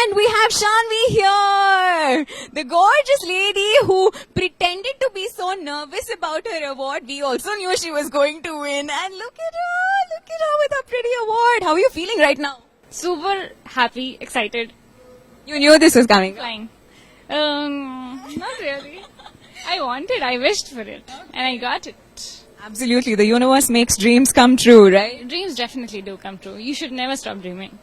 And we have Shanvi here, the gorgeous lady who pretended to be so nervous about her award. We also knew she was going to win. And look at her with her pretty award. How are you feeling right now? Super happy, excited, You knew this was coming. flying. Not really. I wished for it, and I got it. Absolutely. The universe makes dreams come true, right? Dreams definitely do come true. You should never stop dreaming.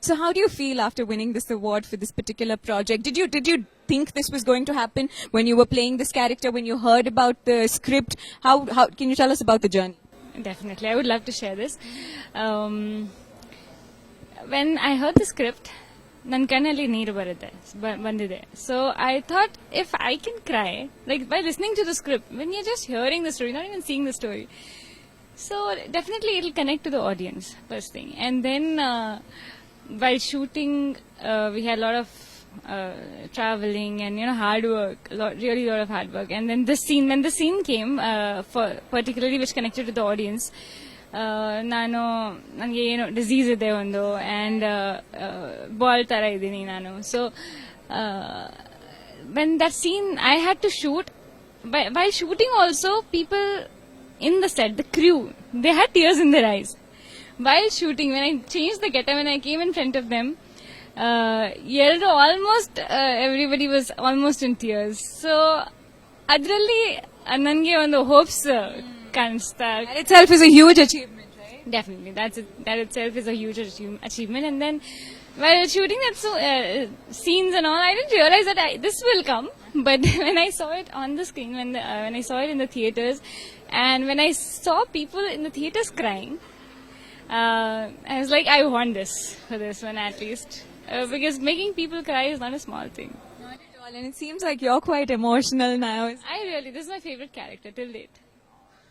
So how do you feel after winning this award for this particular project? Did you think this was going to happen when you were playing this character, when you heard about the script? How can you tell us about the journey? Definitely, I would love to share this. When I heard the script, ನನ್ನ ಕಣ್ಣಲ್ಲಿ ನೀರು ಬಂದಿದೆ. So I thought if I can cry, like by listening to the script, when you're just hearing the story, not even seeing the story. So definitely it'll connect to the audience, first thing. And then while shooting, we had a lot of traveling and hard work, really a lot of hard work. And then when the scene came, particularly which connected to the audience, ನನಗೆ ಏನೋ disease ಇದೆ ಒಂದು and ball ಥರ ಇದ್ದೀನಿ ನಾನು. So when that scene I had to shoot while shooting also people in the set the crew they had tears in their eyes while shooting. When I change the getup when I came in front of them, ಎಲ್ಲರೂ almost everybody was almost in tears. So ಅದರಲ್ಲಿ ನನಗೆ ಒಂದು hopes ಕಾಣಿಸ್ತಾ. That itself is a huge achievement, right? Definitely, that itself is a huge achievement. And then while shooting that scenes and all, I didn't realize that this will come. But when I saw it on the screen, when I saw it in the theaters, and when I saw people in the theaters crying, I was like, I want this for this one at least, because making people cry is not a small thing. Not at all. And it seems like you're quite emotional now. This is my favorite character till date.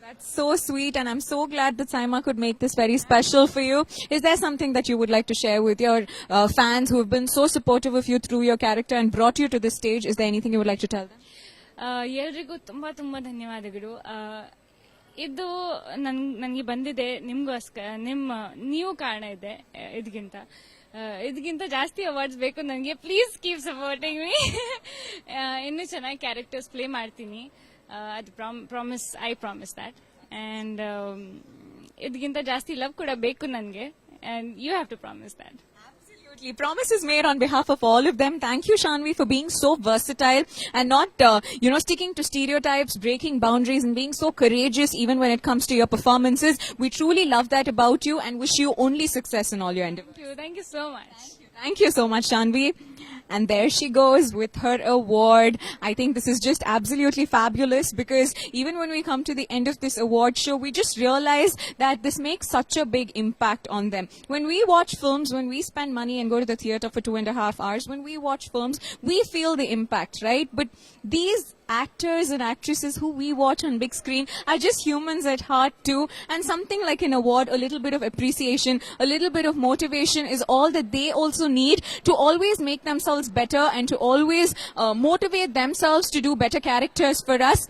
That's so sweet, and I'm so glad that Saima could make this very special for you. Is there something that you would like to share with your fans who have been so supportive of you through your character and brought you to this stage? Is there anything you would like to tell them? ಎಲ್ರಿಗೂ ತುಂಬ ತುಂಬ ಧನ್ಯವಾದಗಳು. ಇದು ನನಗೆ ಬಂದಿದೆ ನಿಮಗೋಸ್ಕರ, ನೀವು ಕಾರಣ ಇದೆ. ಇದಕ್ಕಿಂತ ಜಾಸ್ತಿ ಅವಾರ್ಡ್ಸ್ ಬೇಕು ನನಗೆ. Please keep supporting me. ಇನ್ನೂ ಚೆನ್ನಾಗಿ ಕ್ಯಾರೆಕ್ಟರ್ಸ್ ಪ್ಲೇ ಮಾಡ್ತೀನಿ. I promise that. And ಇದಕ್ಕಿಂತ ಜಾಸ್ತಿ ಲವ್ ಕೂಡ ಬೇಕು ನನಗೆ, and you have to promise that. Absolutely. Promise is made on behalf of all of them. Thank you, Shanvi, for being so versatile and not, sticking to stereotypes, breaking boundaries, and being so courageous even when it comes to your performances. We truly love that about you and wish you only success in all your endeavors. Thank you so much. Thank you so much, Shanvi. And there she goes with her award. I think this is just absolutely fabulous, because even when we come to the end of this award show, we just realize that this makes such a big impact on them. When we watch films, when we spend money and go to the theater for 2.5 hours, when we watch films, we feel the impact, right? But these actors and actresses who we watch on big screen are just humans at heart too, and something like an award, a little bit of appreciation, a little bit of motivation is all that they also need to always make themselves better and to always motivate themselves to do better characters for us.